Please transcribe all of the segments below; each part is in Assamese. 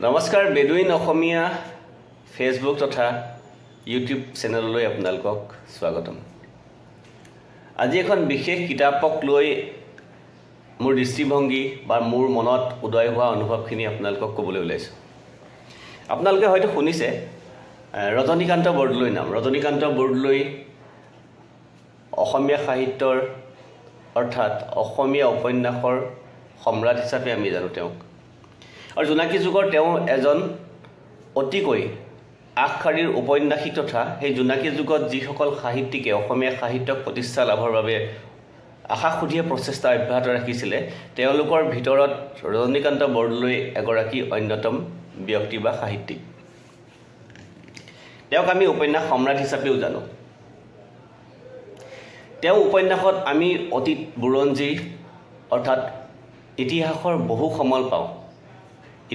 নমস্কাৰ বেদুইন অসমীয়া ফেসবুক তথা ইউটিউব চেনেললৈ আপোনালোকক স্বাগতম। আজি এখন বিশেষ কিতাপক লৈ মোৰ দৃষ্টিভংগী বা মোৰ মনত উদয় হোৱা অনুভৱখিনি আপোনালোকক ক'বলৈ ওলাইছোঁ। আপোনালোকে হয়তো শুনিছে ৰজনীকান্ত বৰদলৈ নাম। ৰজনীকান্ত বৰদলৈ অসমীয়া সাহিত্যৰ অৰ্থাৎ অসমীয়া উপন্যাসৰ সম্ৰাট হিচাপে আমি জানো তেওঁক। আৰু জোনাকী যুগৰ তেওঁ এজন অতিকৈ আগশাৰীৰ উপন্যাসিক তথা সেই জোনাকী যুগত যিসকল সাহিত্যিকে অসমীয়া সাহিত্যক প্ৰতিষ্ঠা লাভৰ বাবে আশাসুধীয়া প্ৰচেষ্টা অব্যাহত ৰাখিছিলে তেওঁলোকৰ ভিতৰত ৰজনীকান্ত বৰদলৈ এগৰাকী অন্যতম ব্যক্তি বা সাহিত্যিক। তেওঁক আমি উপন্যাস সম্ৰাট হিচাপেও জানো। তেওঁ উপন্যাসত আমি অতীত বুৰঞ্জী অৰ্থাৎ ইতিহাসৰ বহু সমল পাওঁ।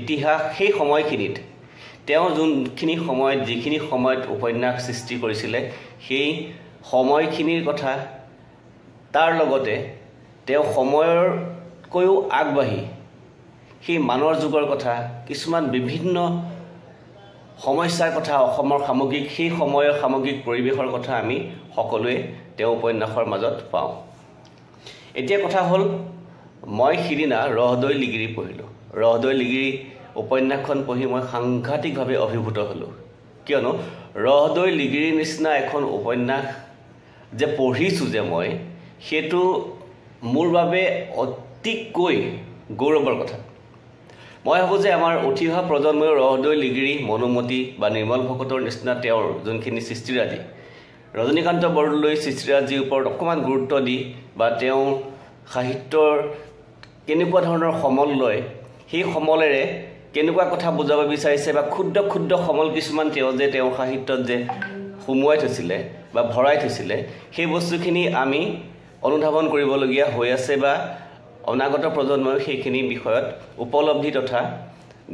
ইতিহাস সেই সময়খিনিত তেওঁ যোনখিনি সময়ত যিখিনি সময়ত উপন্যাস সৃষ্টি কৰিছিলে সেই সময়খিনিৰ কথা, তাৰ লগতে তেওঁ সময়ৰকৈও আগবাঢ়ি সেই মানৰ যুগৰ কথা, কিছুমান বিভিন্ন সমস্যাৰ কথা, অসমৰ সামগ্ৰিক সেই সময়ৰ সামগ্ৰিক পৰিৱেশৰ কথা আমি সকলোৱে তেওঁ উপন্যাসৰ মাজত পাওঁ। এতিয়া কথা হ'ল, মই সিদিনা ৰহদৈ লিগিৰি পঢ়িলোঁ। ৰহদৈ লিগিৰি উপন্যাসখন পঢ়ি মই সাংঘাতিকভাৱে অভিভূত হ'লোঁ। কিয়নো ৰহদৈ লিগিৰিৰ নিচিনা এখন উপন্যাস যে পঢ়িছোঁ যে মই, সেইটো মোৰ বাবে অতিকৈ গৌৰৱৰ কথা। মই ভাবোঁ যে আমাৰ উঠি অহা প্ৰজন্মই ৰহদৈ লিগিৰি, মনোমতী বা নিৰ্মল ভকতৰ নিচিনা তেওঁৰ যোনখিনি সৃষ্টিৰাজি, ৰজনীকান্ত বৰদলৈ সৃষ্টিৰাজিৰ ওপৰত অকণমান গুৰুত্ব দি বা তেওঁ সাহিত্যৰ কেনেকুৱা ধৰণৰ সমল লয়, সেই সমলেৰে কেনেকুৱা কথা বুজাব বিচাৰিছে বা ক্ষুদ্ৰ ক্ষুদ্ৰ সমল কিছুমান তেওঁ সাহিত্যত যে সুমুৱাই থৈছিলে বা ভৰাই থৈছিলে, সেই বস্তুখিনি আমি অনুধাৱন কৰিবলগীয়া হৈ আছে বা অনাগত প্ৰজন্মই সেইখিনি বিষয়ত উপলব্ধি তথা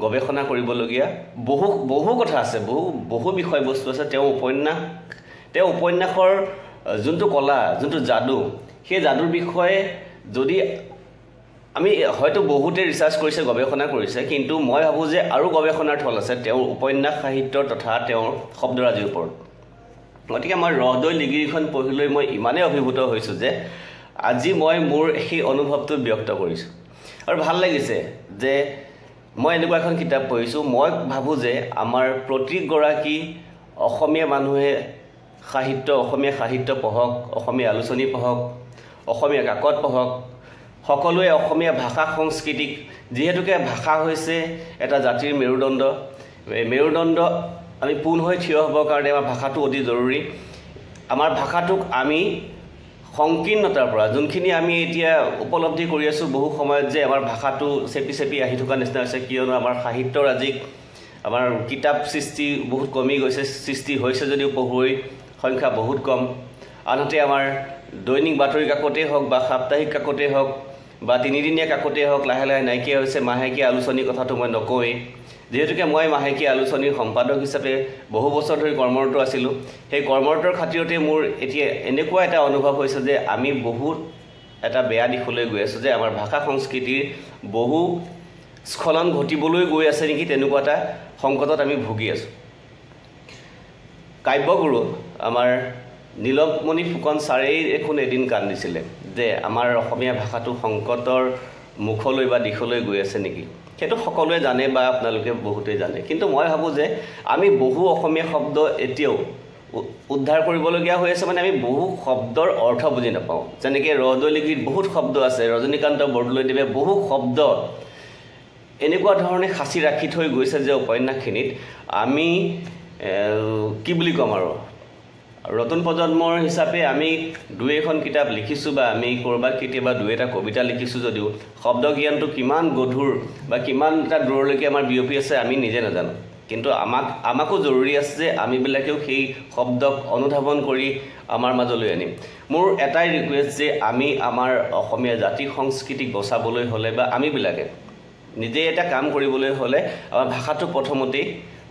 গৱেষণা কৰিবলগীয়া বহু কথা আছে, বহু বিষয়বস্তু আছে। তেওঁ উপন্যাসৰ যোনটো কলা, যোনটো যাদু, সেই যাদুৰ বিষয়ে যদি আমি হয়তো বহুতে ৰিচাৰ্চ কৰিছে, গৱেষণা কৰিছে, কিন্তু মই ভাবোঁ যে আৰু গৱেষণাৰ থল আছে তেওঁৰ উপন্যাস সাহিত্যৰ তথা তেওঁৰ শব্দৰাজিৰ ওপৰত। গতিকে মই ৰহদৈ লিগিৰিখন পঢ়ি লৈ মই ইমানেই অভিভূত হৈছোঁ যে আজি মই মোৰ সেই অনুভৱটো ব্যক্ত কৰিছোঁ। আৰু ভাল লাগিছে যে মই এনেকুৱা এখন কিতাপ পঢ়িছোঁ। মই ভাবোঁ যে আমাৰ প্ৰতিগৰাকী অসমীয়া মানুহে অসমীয়া সাহিত্য পঢ়ক, অসমীয়া আলোচনী পঢ়ক, অসমীয়া কাকত পঢ়ক, সকলোৱে অসমীয়া ভাষা সংস্কৃতিক, যিহেতুকে ভাষা হৈছে এটা জাতিৰ মেৰুদণ্ড, মেৰুদণ্ড আমি পোন হৈ থিয় হ'বৰ কাৰণে আমাৰ ভাষাটো অতি জৰুৰী। আমাৰ ভাষাটোক আমি সংকীৰ্ণতাৰ পৰা, যোনখিনি আমি এতিয়া উপলব্ধি কৰি আছোঁ বহু সময়ত যে আমাৰ ভাষাটো চেপি চেপি আহি থকা নিচিনা হৈছে, কিয়নো আমাৰ সাহিত্যৰাজিক আমাৰ কিতাপ সৃষ্টি বহুত কমি গৈছে। সৃষ্টি হৈছে যদিও পঢ়ুৱৈৰ সংখ্যা বহুত কম। আনহাতে আমাৰ দৈনিক বাতৰি কাকতেই হওক বা সাপ্তাহিক কাকতেই হওক বা তিনিদিনীয়া কাকতেই হওক লাহে লাহে নাইকিয়া হৈছে। মাহেকীয়া আলোচনীৰ কথাটো মই নকওঁৱেই, যিহেতুকে মই মাহেকীয়া আলোচনীৰ সম্পাদক হিচাপে বহু বছৰ ধৰি কৰ্মৰত আছিলোঁ। সেই কৰ্মৰতৰ খাতিৰতে মোৰ এতিয়া এনেকুৱা এটা অনুভৱ হৈছে যে আমি বহুত এটা বেয়া দিশলৈ গৈ আছোঁ, যে আমাৰ ভাষা সংস্কৃতিৰ বহু স্খলন ঘটিবলৈ গৈ আছে নেকি, তেনেকুৱা এটা সংকটত আমি ভুগি আছোঁ। কাব্যগুৰু আমাৰ নীলমণি ফুকন ছাৰেই এখন এদিন কান্দিছিলে যে আমাৰ অসমীয়া ভাষাটো সংকটৰ মুখলৈ বা দিশলৈ গৈ আছে নেকি। সেইটো সকলোৱে জানে বা আপোনালোকে বহুতেই জানে, কিন্তু মই ভাবোঁ যে আমি বহু অসমীয়া শব্দ এতিয়াও উদ্ধাৰ কৰিবলগীয়া হৈ আছে। মানে আমি বহু শব্দৰ অৰ্থ বুজি নাপাওঁ। যেনেকৈ ৰহদৈ লিগিৰিত বহুত শব্দ আছে, ৰজনীকান্ত বৰদলৈদেৱে বহু শব্দ এনেকুৱা ধৰণে সাঁচি ৰাখি থৈ গৈছে যে উপন্যাসখিনিত আমি কি বুলি ক'ম আৰু নতুন প্ৰজন্মৰ হিচাপে আমি দুই এখন কিতাপ লিখিছোঁ বা আমি ক'ৰবাত কেতিয়াবা দুই এটা কবিতা লিখিছোঁ যদিও শব্দ জ্ঞানটো কিমান গধুৰ বা কিমান এটা দূৰলৈকে আমাৰ বিয়পি আছে আমি নিজে নাজানো। কিন্তু আমাকো জৰুৰী আছে যে আমিবিলাকেও সেই শব্দক অনুধাৱন কৰি আমাৰ মাজলৈ আনিম। মোৰ এটাই ৰিকুৱেষ্ট যে আমি আমাৰ অসমীয়া জাতি সংস্কৃতিক বচাবলৈ হ'লে বা আমিবিলাকে নিজে এটা কাম কৰিবলৈ হ'লে আমাৰ ভাষাটো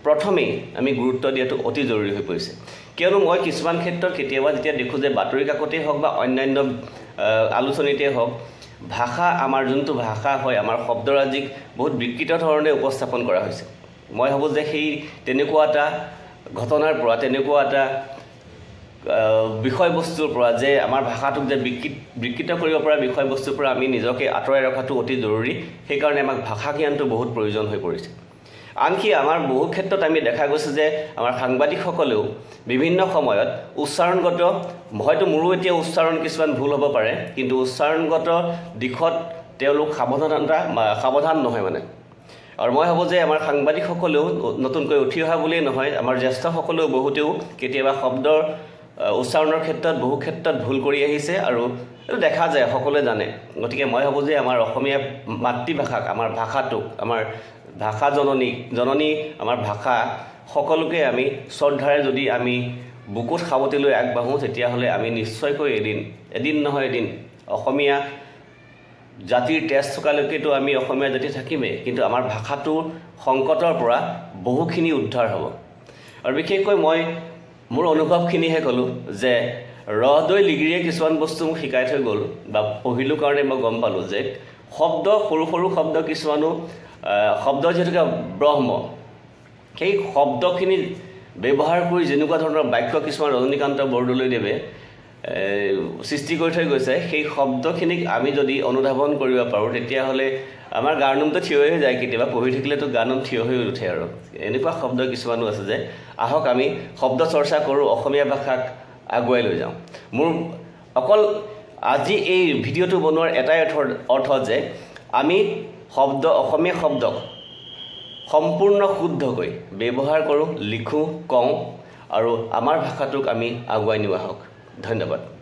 প্ৰথমেই আমি গুৰুত্ব দিয়াটো অতি জৰুৰী হৈ পৰিছে। কিয়নো মই কিছুমান ক্ষেত্ৰত কেতিয়াবা যেতিয়া দেখোঁ যে বাতৰি কাকতেই হওক বা অন্যান্য আলোচনীতে হওক, ভাষা আমাৰ যোনটো ভাষা হয় আমাৰ শব্দৰাজিক বহুত বিকৃত ধৰণে উপস্থাপন কৰা হৈছে। মই ভাবোঁ যে সেই তেনেকুৱা এটা ঘটনাৰ পৰা তেনেকুৱা এটা বিষয়বস্তুৰ পৰা যে আমাৰ ভাষাটোক যে বিকৃত কৰিব পৰা বিষয়বস্তুৰ পৰা আমি নিজকে আঁতৰাই ৰখাটো অতি জৰুৰী সেইকাৰণে আমাক ভাষা জ্ঞানটো বহুত প্ৰয়োজন হৈ পৰিছে আনকি আমাৰ বহু ক্ষেত্ৰত আমি দেখা গৈছে যে আমাৰ সাংবাদিকসকলেও বিভিন্ন সময়ত উচ্চাৰণগত হয়তো মোৰো এতিয়া উচ্চাৰণ কিছুমান ভুল হ'ব পাৰে কিন্তু উচ্চাৰণগত দিশত তেওঁলোক সাৱধান নহয় মানে আৰু মই ভাবোঁ যে আমাৰ সাংবাদিকসকলেও নতুনকৈ উঠি অহা বুলিয়েই নহয় আমাৰ জ্যেষ্ঠসকলেও বহুতেও কেতিয়াবা শব্দৰ উচ্চাৰণৰ ক্ষেত্ৰত বহু ক্ষেত্ৰত ভুল কৰি আহিছে আৰু এইটো দেখা যায় সকলোৱে জানে গতিকে মই ভাবোঁ যে আমাৰ অসমীয়া মাতৃভাষাক আমাৰ ভাষাটোক আমাৰ ভাষা জননী আমাৰ ভাষা সকলোকে আমি শ্ৰদ্ধাৰে যদি আমি বুকুত সাৱটি লৈ আগবাঢ়োঁ তেতিয়াহ'লে আমি নিশ্চয়কৈ এদিন নহয় এদিন অসমীয়া জাতিৰ তেজ থকালৈকেতো আমি অসমীয়া জাতি থাকিমেই কিন্তু আমাৰ ভাষাটোৰ সংকটৰ পৰা বহুখিনি উদ্ধাৰ হ'ব আৰু বিশেষকৈ মই মোৰ অনুভৱখিনিহে ক'লোঁ যে ৰহদৈ লিগিৰিয়ে কিছুমান বস্তু মোক শিকাই থৈ গ'ল বা পঢ়িলোঁ কাৰণে মই গম পালোঁ যে শব্দ সৰু সৰু শব্দ কিছুমানো শব্দ যিহেতুকে ব্ৰহ্ম সেই শব্দখিনি ব্যৱহাৰ কৰি যেনেকুৱা ধৰণৰ বাক্য কিছুমান ৰজনীকান্ত বৰদলৈদেৱে সৃষ্টি কৰি থৈ গৈছে সেই শব্দখিনিক আমি যদি অনুধাৱন কৰিব পাৰোঁ তেতিয়াহ'লে আমাৰ গাৰ্নুমটো থিয় হৈ যায় কেতিয়াবা পঢ়ি থাকিলেতো গাৰ্নুম থিয় হৈ উঠে আৰু এনেকুৱা শব্দ কিছুমানো আছে যে আহক আমি শব্দ চৰ্চা কৰোঁ অসমীয়া ভাষাক আগুৱাই লৈ যাওঁ মোৰ অকল আজি এই ভিডিঅ'টো বনোৱাৰ এটাই অৰ্থ যে আমি অসমীয়া শব্দক সম্পূৰ্ণ শুদ্ধকৈ ব্যৱহাৰ কৰোঁ লিখোঁ কওঁ আৰু আমাৰ ভাষাটোক আমি আগুৱাই নিওঁ আহক ধন্যবাদ